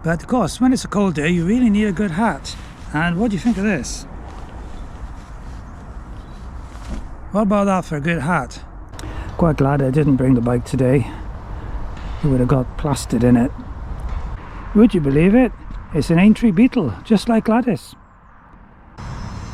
But of course, when it's a cold day, you really need a good hat. And what do you think of this? What about that for a good hat? Quite glad I didn't bring the bike today. It would have got plastered in it. Would you believe it? It's an Aintree beetle, just like Gladys.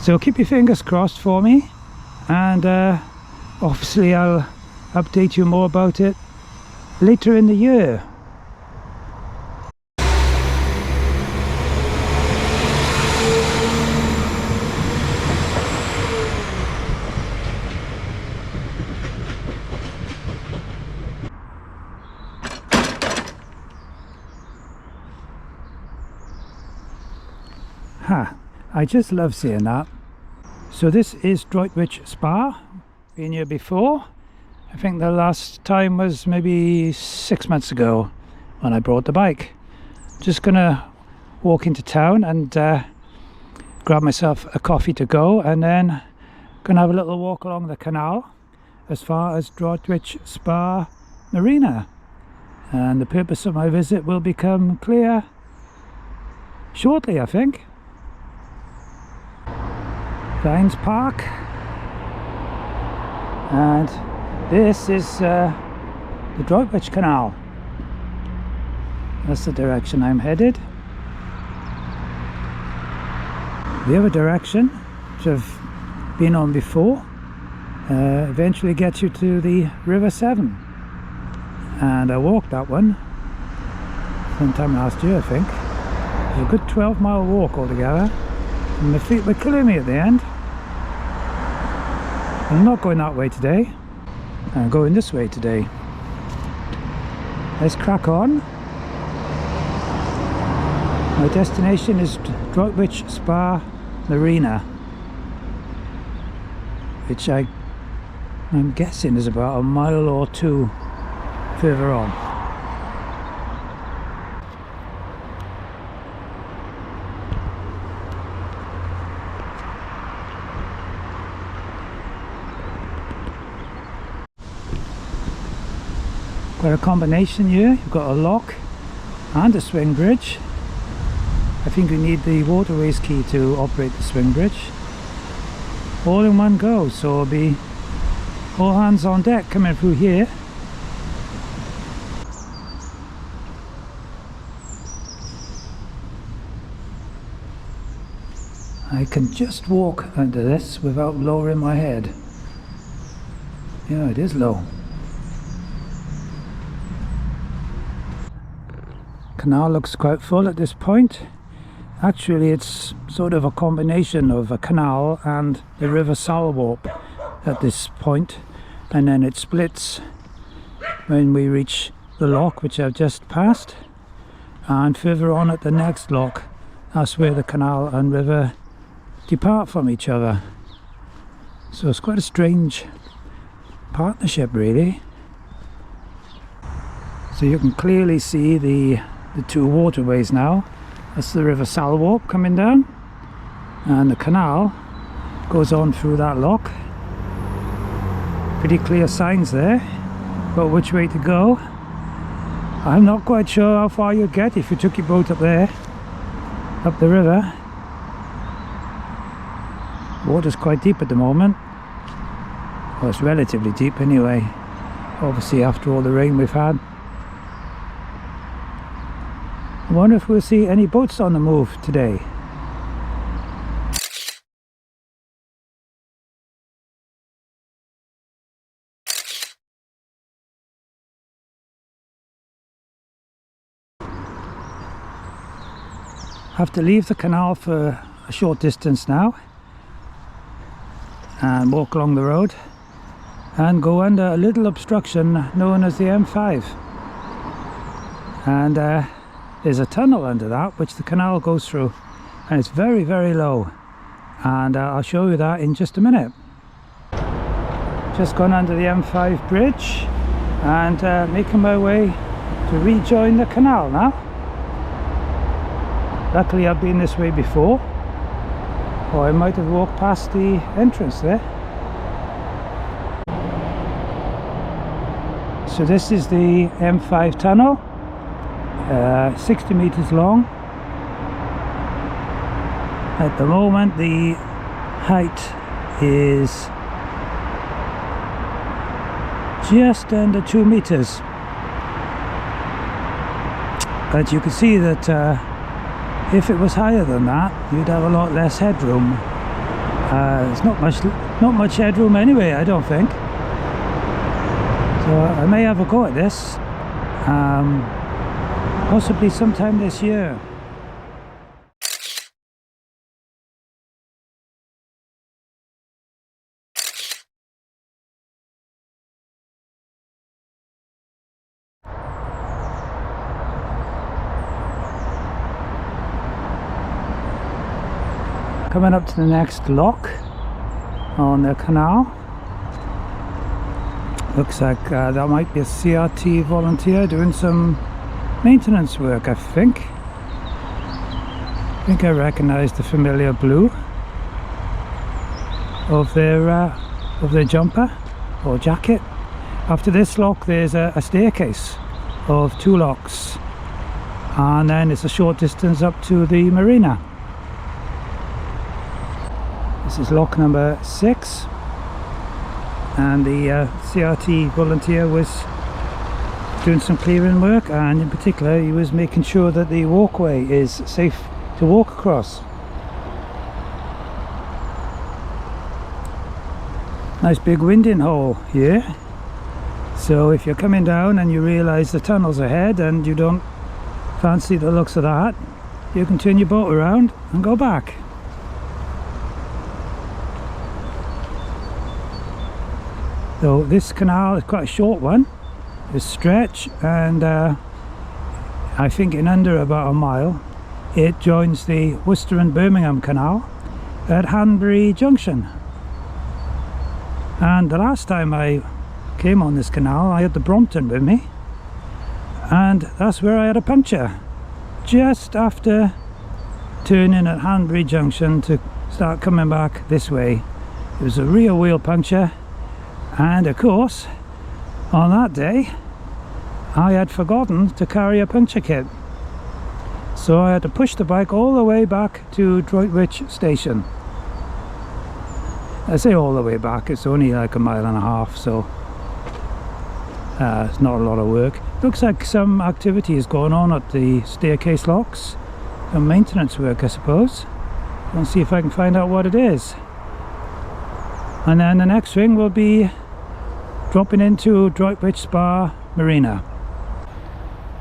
So keep your fingers crossed for me, and obviously I'll update you more about it later in the year. I just love seeing that. So this is Droitwich Spa. Been here before. I think the last time was maybe 6 months ago when I brought the bike. Just gonna walk into town and grab myself a coffee to go, and then gonna have a little walk along the canal as far as Droitwich Spa Marina. And the purpose of my visit will become clear shortly, I think. Vines Park, and this is the Droitwich Canal. That's the direction I'm headed. The other direction, which I've been on before, eventually gets you to the River Severn, and I walked that one sometime last year, I think. It was a good 12-mile walk altogether, and my feet were killing me at the end. I'm not going that way today, I'm going this way today. Let's crack on. My destination is Droitwich Spa Marina, which I'm guessing is about a mile or two further on. Got a combination here. You've got a lock and a swing bridge. I think we need the waterways key to operate the swing bridge. All in one go, so it'll be all hands on deck coming through here. I can just walk under this without lowering my head. Yeah, it is low. Canal looks quite full at this point. Actually, it's sort of a combination of a canal and the River Salwarp at this point, and then it splits when we reach the lock, which I've just passed, and further on at the next lock, that's where the canal and river depart from each other. So it's quite a strange partnership, really. So you can clearly see the two waterways now. That's the River Salwarp coming down, and the canal goes on through that lock. Pretty clear signs there about which way to go. I'm not quite sure how far you'd get if you took your boat up there, up the river. Water's quite deep at the moment. Well, it's relatively deep anyway, obviously after all the rain we've had. I wonder if we'll see any boats on the move today. Have to leave the canal for a short distance now and walk along the road and go under a little obstruction known as the M5, and there's a tunnel under that which the canal goes through, and it's very, very low, and I'll show you that in just a minute. Just gone under the M5 bridge and making my way to rejoin the canal now. Luckily I've been this way before, or I might have walked past the entrance there. So this is the M5 tunnel, 60 meters long. At the moment the height is just under 2 meters, but you can see that if it was higher than that you'd have a lot less headroom. There's not much headroom anyway, I don't think. So I may have a go at this, possibly sometime this year. Coming up to the next lock on the canal. Looks like that might be a CRT volunteer doing some maintenance work, I think. I think I recognise the familiar blue of their jumper or jacket. After this lock there's a staircase of 2 locks, and then it's a short distance up to the marina. This is lock number 6, and the CRT volunteer was doing some clearing work, and in particular he was making sure that the walkway is safe to walk across. Nice big winding hole here, so if you're coming down and you realise the tunnel's ahead and you don't fancy the looks of that, you can turn your boat around and go back. So this canal is quite a short one, this stretch, and I think in under about a mile it joins the Worcester and Birmingham Canal at Hanbury Junction. And the last time I came on this canal I had the Brompton with me, and that's where I had a puncture just after turning at Hanbury Junction to start coming back this way. It was a rear wheel puncture. And of course, on that day, I had forgotten to carry a puncture kit. So I had to push the bike all the way back to Droitwich Station. I say all the way back, it's only like a mile and a half, so it's not a lot of work. Looks like some activity is going on at the staircase locks. Some maintenance work, I suppose. I'll see if I can find out what it is. And then the next thing will be dropping into Droitwich Spa Marina.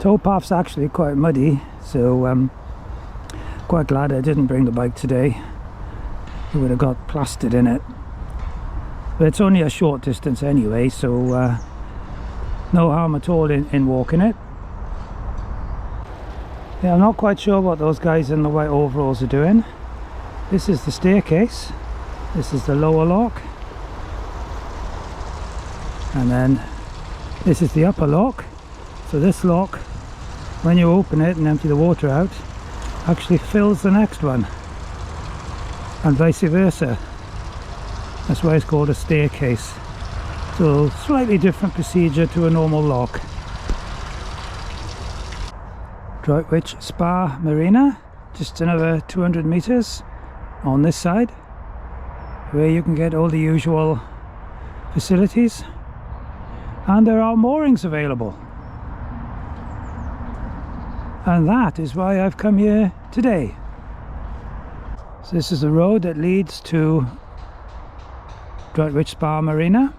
Towpath's actually quite muddy, so quite glad I didn't bring the bike today. It would have got plastered in it. But it's only a short distance anyway, so no harm at all in walking it. Yeah, I'm not quite sure what those guys in the white overalls are doing. This is the staircase. This is the lower lock. And then this is the upper lock. So this lock, when you open it and empty the water out, actually fills the next one, and vice versa. That's why it's called a staircase. So slightly different procedure to a normal lock. Droitwich Spa Marina, just another 200 meters on this side, where you can get all the usual facilities, and there are moorings available, and that is why I've come here today. So this is the road that leads to Droitwich Spa Marina.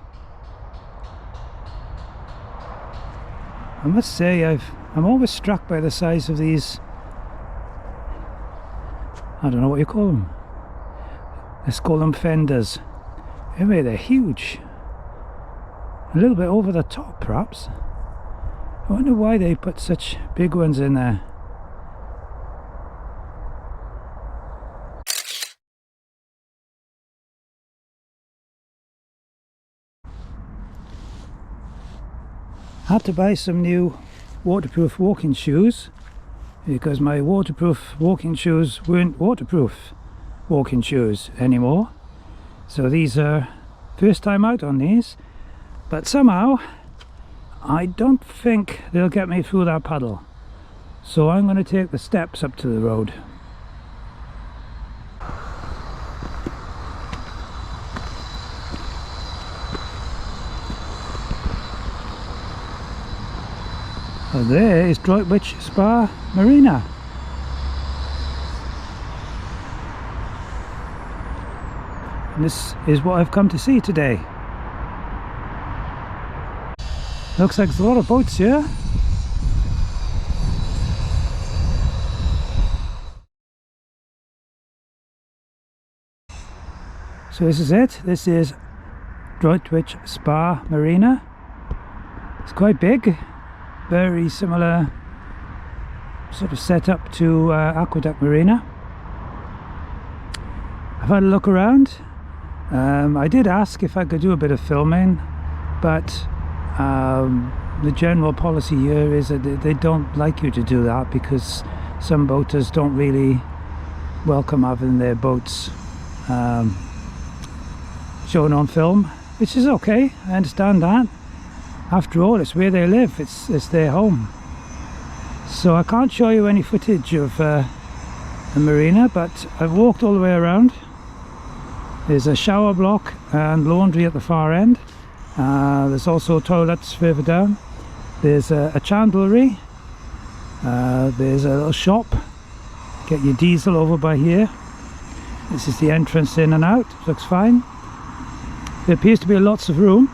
I must say I'm always struck by the size of these, I don't know what you call them. Let's call them fenders. Anyway, they're huge. A little bit over the top, perhaps. I wonder why they put such big ones in there. I had to buy some new waterproof walking shoes because my waterproof walking shoes weren't waterproof walking shoes anymore. So these are first time out on these, but somehow I don't think they'll get me through that puddle. So I'm going to take the steps up to the road. So there is Droitwich Spa Marina. And this is what I've come to see today. Looks like there's a lot of boats here. So this is it. This is Droitwich Spa Marina. It's quite big. Very similar sort of setup to Aqueduct Marina. I've had a look around. I did ask if I could do a bit of filming, but the general policy here is that they don't like you to do that because some boaters don't really welcome having their boats shown on film, which is okay. I understand that. After all, it's where they live, it's their home. So I can't show you any footage of the marina, but I've walked all the way around. There's a shower block and laundry at the far end. There's also toilets further down. There's a chandlery. There's a little shop. Get your diesel over by here. This is the entrance in and out. Looks fine. There appears to be lots of room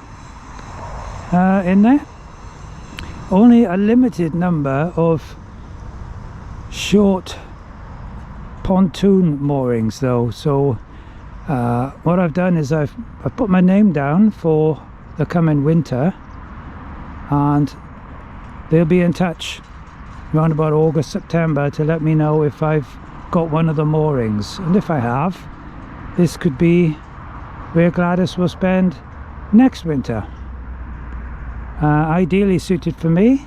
in there. Only a limited number of short pontoon moorings though, so what I've done is I've put my name down for the coming winter, and they'll be in touch around about August, September to let me know if I've got one of the moorings, and if I have, this could be where Gladys will spend next winter. Ideally suited for me.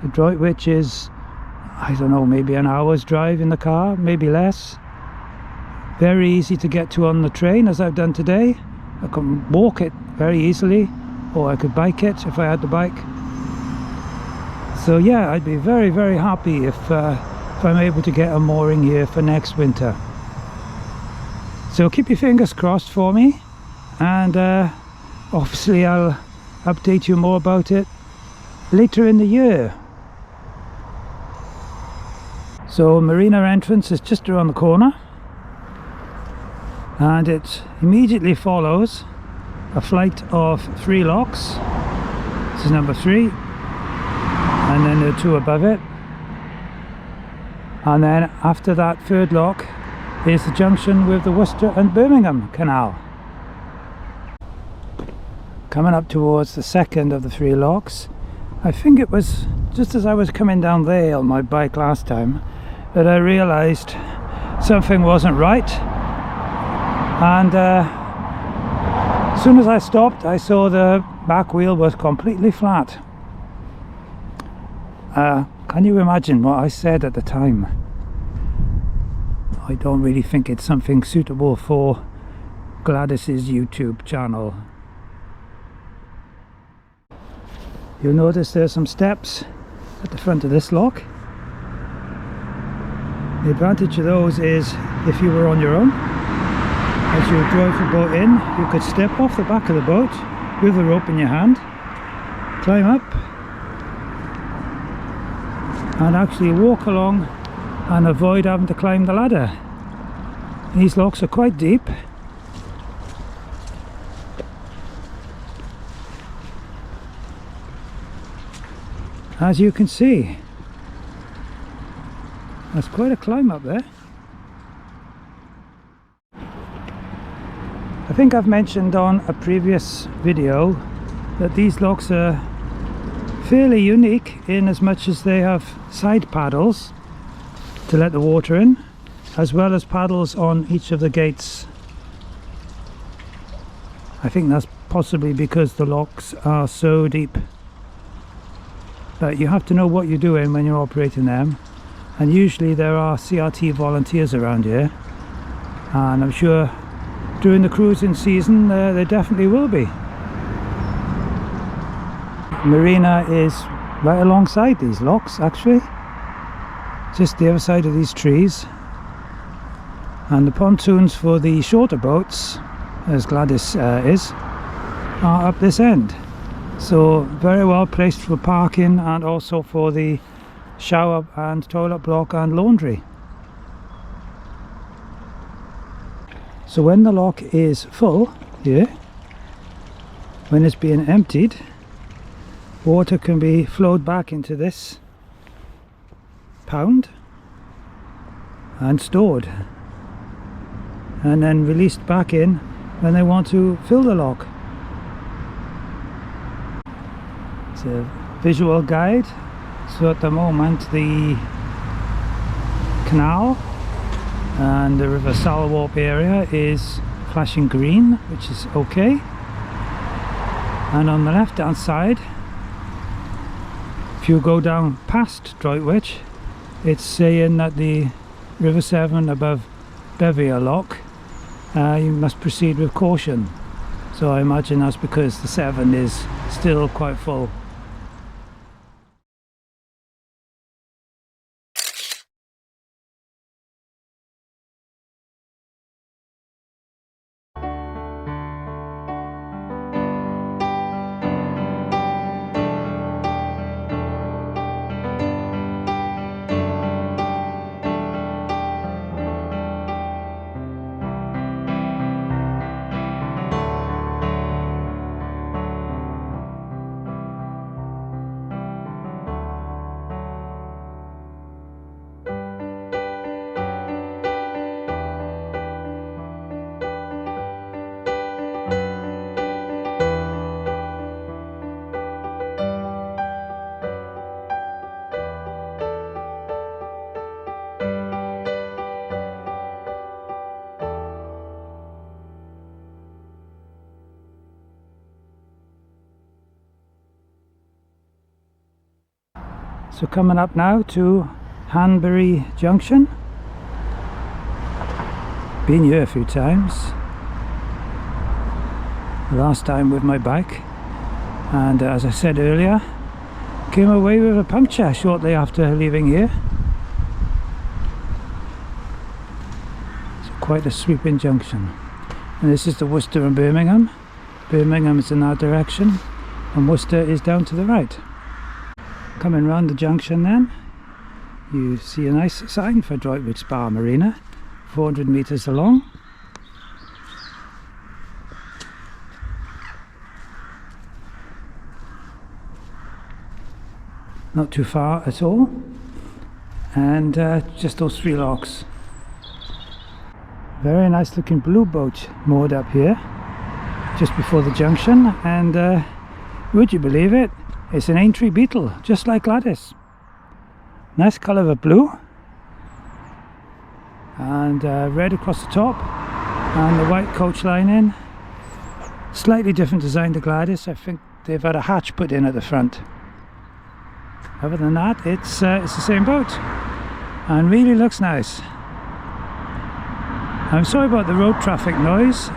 The Droitwich is, I don't know, maybe an hour's drive in the car, maybe less. Very easy to get to on the train, as I've done today. I can walk it very easily, or I could bike it if I had the bike. So yeah, I'd be very, very happy if I'm able to get a mooring here for next winter. So keep your fingers crossed for me, and obviously I'll update you more about it later in the year. So Marina entrance is just around the corner, and it immediately follows a flight of 3 locks. This is number 3, and then there are 2 above it, and then after that 3rd lock is the junction with the Worcester and Birmingham Canal. Coming up towards the 2nd of the 3 locks. I think it was just as I was coming down there on my bike last time that I realised something wasn't right, and as soon as I stopped I saw the back wheel was completely flat. Can you imagine what I said at the time? I don't really think it's something suitable for Gladys's YouTube channel. You'll notice there's some steps at the front of this lock. The advantage of those is if you were on your own, as you drove the boat in, you could step off the back of the boat with a rope in your hand, climb up and actually walk along and avoid having to climb the ladder. These locks are quite deep. As you can see, that's quite a climb up there. I think I've mentioned on a previous video that these locks are fairly unique in as much as they have side paddles to let the water in, as well as paddles on each of the gates. I think that's possibly because the locks are so deep. But you have to know what you're doing when you're operating them, and usually there are CRT volunteers around here, and I'm sure during the cruising season there definitely will be. Marina is right alongside these locks actually. just the other side of these trees, and the pontoons for the shorter boats, as Gladys is, are up this end. So very well placed for parking and also for the shower and toilet block and laundry. So when the lock is full here, when it's being emptied, water can be flowed back into this pound and stored, and then released back in when they want to fill the lock. It's a visual guide. So at the moment the canal and the River Salwarp area is flashing green, which is okay. And on the left hand side, if you go down past Droitwich, it's saying that the River Severn above Bevier Lock, you must proceed with caution. So I imagine that's because the Severn is still quite full. So coming up now to Hanbury Junction. Been here a few times. Last time with my bike, and as I said earlier, came away with a puncture shortly after leaving here. It's quite a sweeping junction. And this is the Worcester and Birmingham. Birmingham is in that direction and Worcester is down to the right. Coming round the junction then, you see a nice sign for Droitwich Spa Marina, 400 metres along. Not too far at all, and just those three locks. Very nice looking blue boat moored up here, just before the junction, and would you believe it? It's an Aintree Beetle, just like Gladys. Nice colour of blue, and red across the top, and the white coach lining. Slightly different design to Gladys. I think they've had a hatch put in at the front. Other than that, it's the same boat, and really looks nice. I'm sorry about the road traffic noise.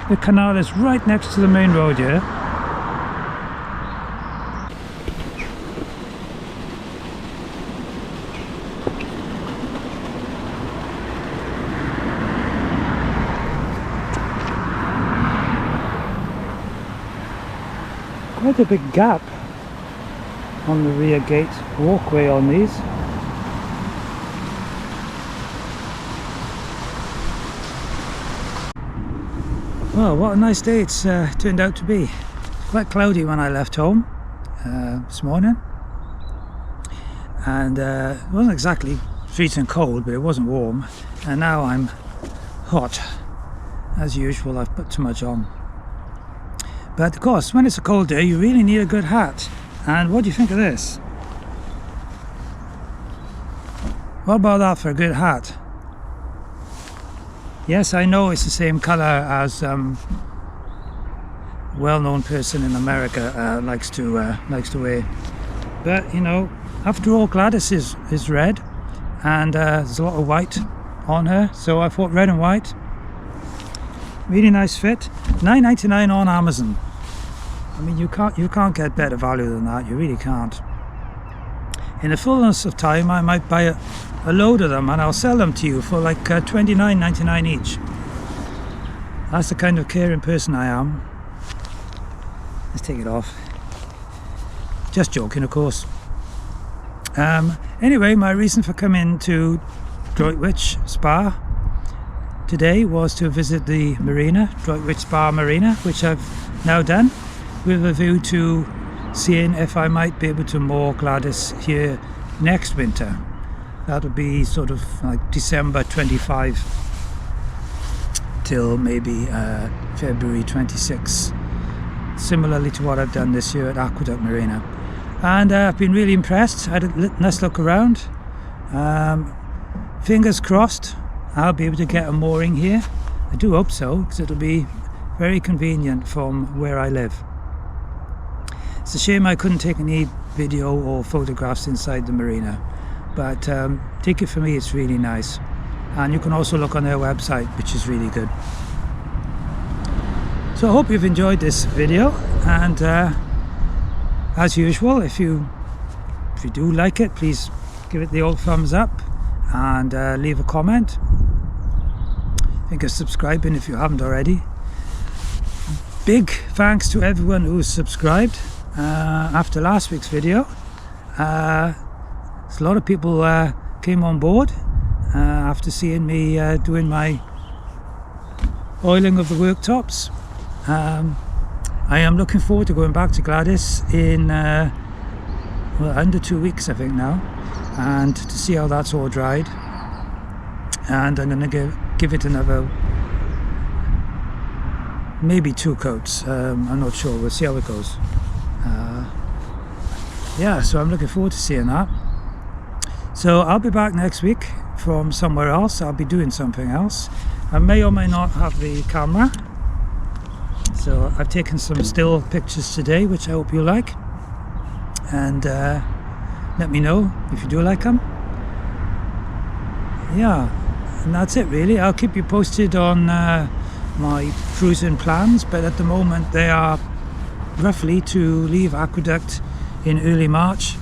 The canal is right next to the main road here. Quite a big gap on the rear gate walkway on these. Well, what a nice day it's turned out to be. Quite cloudy when I left home this morning, and it wasn't exactly freezing cold, but it wasn't warm, and now I'm hot. As usual, I've put too much on. But of course, when it's a cold day, you really need a good hat. And what do you think of this? What about that for a good hat? Yes, I know it's the same colour as well-known person in America likes to wear. But you know, after all, Gladys is red, and there's a lot of white on her, so I thought red and white. Really nice fit. $9.99 on Amazon. I mean, you can't get better value than that. You really can't. in the fullness of time I might buy a load of them and I'll sell them to you for like $29.99 each. That's the kind of caring person I am. Let's take it off. Just joking, of course. Anyway, my reason for coming to Droitwich Spa today was to visit the Marina, Droitwich Spa Marina, which I've now done, with a view to seeing if I might be able to moor Gladys here next winter. That would be sort of like December 25 till maybe February 26, similarly to what I've done this year at Aqueduct Marina. And I've been really impressed. I had a nice look around. Fingers crossed I'll be able to get a mooring here. I do hope so, because it'll be very convenient from where I live. It's a shame I couldn't take any video or photographs inside the marina, but take it from me, it's really nice. And you can also look on their website, which is really good. So I hope you've enjoyed this video, and as usual, if you do like it, please give it the old thumbs up and leave a comment. Think of subscribing if you haven't already. Big thanks to everyone who's subscribed after last week's video. A lot of people came on board after seeing me doing my oiling of the worktops. I am looking forward to going back to Gladys in well, under 2 weeks I think now, and to see how that's all dried. And I'm going to give it another maybe 2 coats. I'm not sure, we'll see how it goes. Yeah, so I'm looking forward to seeing that. So I'll be back next week from somewhere else. I'll be doing something else. I may or may not have the camera. So I've taken some still pictures today, which I hope you like. And let me know if you do like them. Yeah, and that's it really. I'll keep you posted on my cruising plans, but at the moment they are roughly to leave Aqueduct in early March,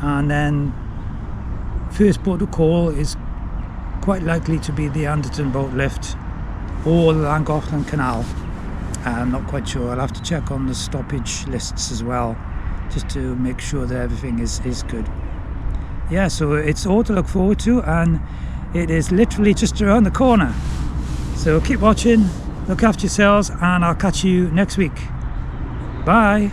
and then first port of call is quite likely to be the Anderton boat lift or the Llangollen Canal. I'm not quite sure. I'll have to check on the stoppage lists as well, just to make sure that everything is good. Yeah, so it's all to look forward to, and it is literally just around the corner. So keep watching, look after yourselves, and I'll catch you next week. Bye.